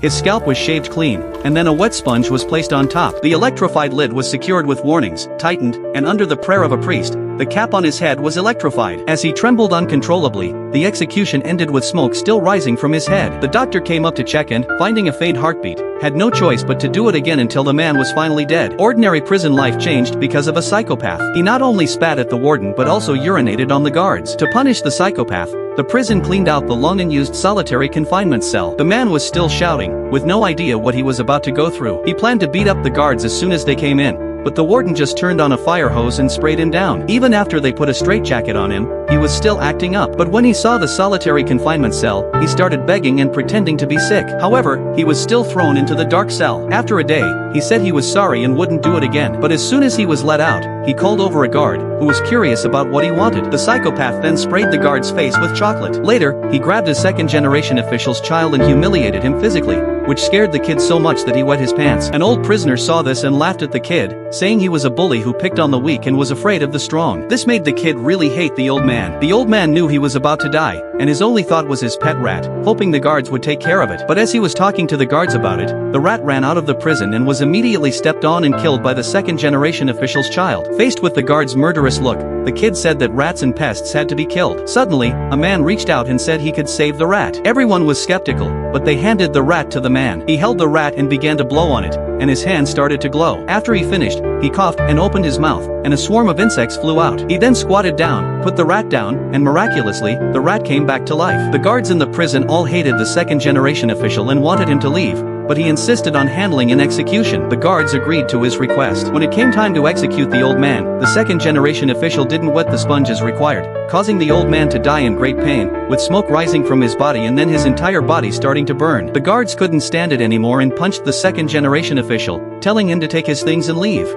His scalp was shaved clean, and then a wet sponge was placed on top. The electrified lid was secured with warnings, tightened, and under the prayer of a priest, the cap on his head was electrified. As he trembled uncontrollably, the execution ended with smoke still rising from his head. The doctor came up to check and, finding a faint heartbeat, had no choice but to do it again until the man was finally dead. Ordinary prison life changed because of a psychopath. He not only spat at the warden but also urinated on the guards. To punish the psychopath, the prison cleaned out the long-unused solitary confinement cell. The man was still shouting, with no idea what he was about to go through. He planned to beat up the guards as soon as they came in, but the warden just turned on a fire hose and sprayed him down. Even after they put a straitjacket on him, he was still acting up. But when he saw the solitary confinement cell, he started begging and pretending to be sick. However, he was still thrown into the dark cell. After a day, he said he was sorry and wouldn't do it again. But as soon as he was let out, he called over a guard, who was curious about what he wanted. The psychopath then sprayed the guard's face with chocolate. Later, he grabbed a second-generation official's child and humiliated him physically, which scared the kid so much that he wet his pants. An old prisoner saw this and laughed at the kid, saying he was a bully who picked on the weak and was afraid of the strong. This made the kid really hate the old man. The old man knew he was about to die, and his only thought was his pet rat, hoping the guards would take care of it. But as he was talking to the guards about it, the rat ran out of the prison and was immediately stepped on and killed by the second-generation official's child. Faced with the guard's murderous look, the kid said that rats and pests had to be killed. Suddenly, a man reached out and said he could save the rat. Everyone was skeptical, but they handed the rat to the man. He held the rat and began to blow on it, and his hand started to glow. After he finished, he coughed and opened his mouth, and a swarm of insects flew out. He then squatted down, put the rat down, and miraculously, the rat came back to life. The guards in the prison all hated the second-generation official and wanted him to leave, but he insisted on handling an execution. The guards agreed to his request. When it came time to execute the old man, the second-generation official didn't wet the sponge as required, causing the old man to die in great pain, with smoke rising from his body and then his entire body starting to burn. The guards couldn't stand it anymore and punched the second-generation official, telling him to take his things and leave.